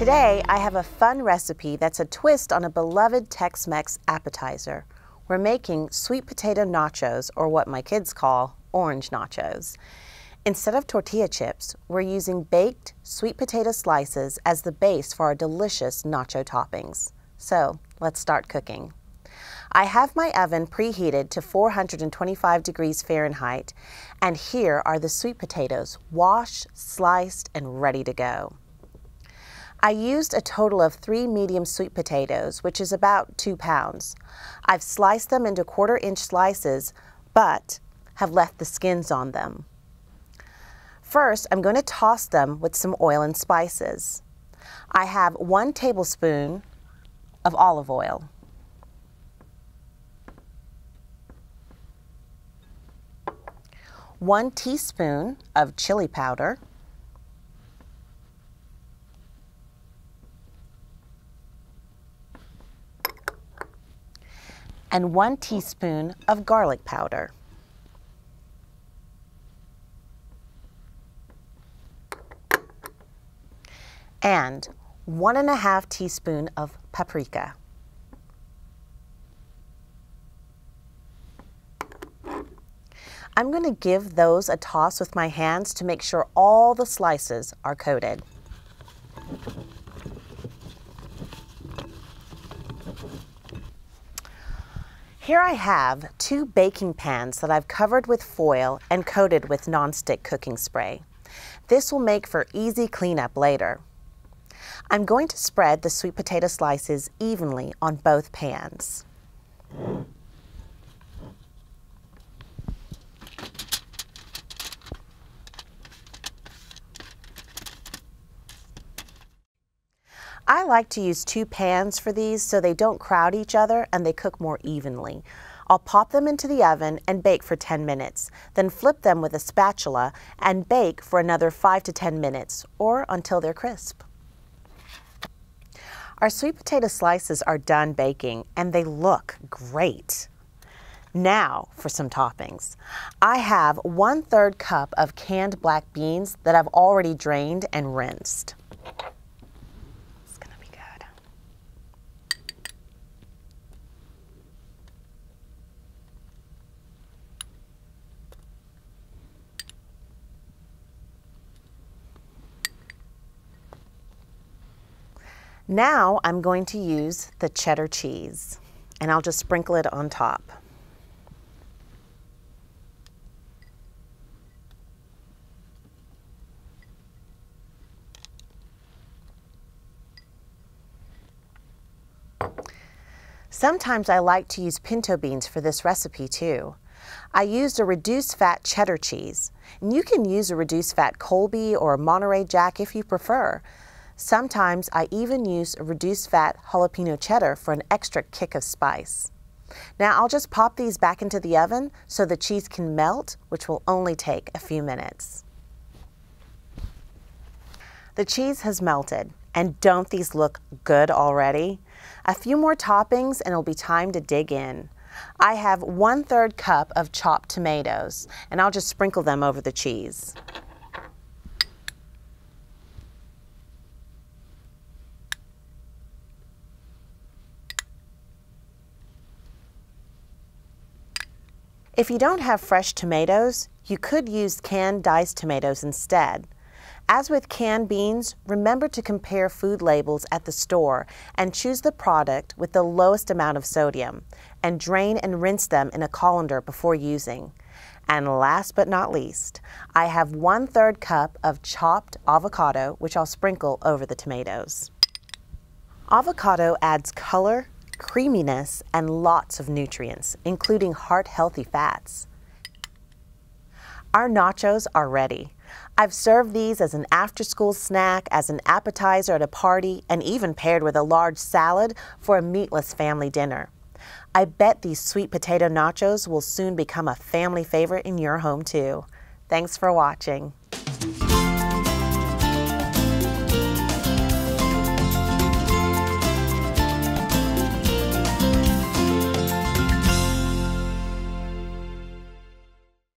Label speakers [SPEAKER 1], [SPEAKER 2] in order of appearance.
[SPEAKER 1] Today, I have a fun recipe that's a twist on a beloved Tex-Mex appetizer. We're making sweet potato nachos, or what my kids call orange nachos. Instead of tortilla chips, we're using baked sweet potato slices as the base for our delicious nacho toppings. So, let's start cooking. I have my oven preheated to 425 degrees Fahrenheit, and here are the sweet potatoes, washed, sliced, and ready to go. I used a total of 3 medium sweet potatoes, which is about 2 pounds. I've sliced them into 1/4-inch slices, but have left the skins on them. First, I'm going to toss them with some oil and spices. I have 1 tablespoon of olive oil, 1 teaspoon of chili powder, and 1 teaspoon of garlic powder. And 1½ teaspoon of paprika. I'm going to give those a toss with my hands to make sure all the slices are coated. Here I have 2 baking pans that I've covered with foil and coated with nonstick cooking spray. This will make for easy cleanup later. I'm going to spread the sweet potato slices evenly on both pans. I like to use 2 pans for these so they don't crowd each other and they cook more evenly. I'll pop them into the oven and bake for 10 minutes, then flip them with a spatula and bake for another 5 to 10 minutes or until they're crisp. Our sweet potato slices are done baking and they look great. Now for some toppings. I have 1/3 cup of canned black beans that I've already drained and rinsed. Now I'm going to use the cheddar cheese, and I'll just sprinkle it on top. Sometimes I like to use pinto beans for this recipe too. I used a reduced fat cheddar cheese, and you can use a reduced fat Colby or Monterey Jack if you prefer. Sometimes I even use a reduced fat jalapeno cheddar for an extra kick of spice. Now I'll just pop these back into the oven so the cheese can melt, which will only take a few minutes. The cheese has melted, and don't these look good already? A few more toppings and it'll be time to dig in. I have 1/3 cup of chopped tomatoes, and I'll just sprinkle them over the cheese. If you don't have fresh tomatoes, you could use canned diced tomatoes instead. As with canned beans, remember to compare food labels at the store and choose the product with the lowest amount of sodium, and drain and rinse them in a colander before using. And last but not least, I have 1/3 cup of chopped avocado, which I'll sprinkle over the tomatoes. Avocado adds color, creaminess, and lots of nutrients, including heart-healthy fats. Our nachos are ready. I've served these as an after-school snack, as an appetizer at a party, and even paired with a large salad for a meatless family dinner. I bet these sweet potato nachos will soon become a family favorite in your home too. Thanks for watching.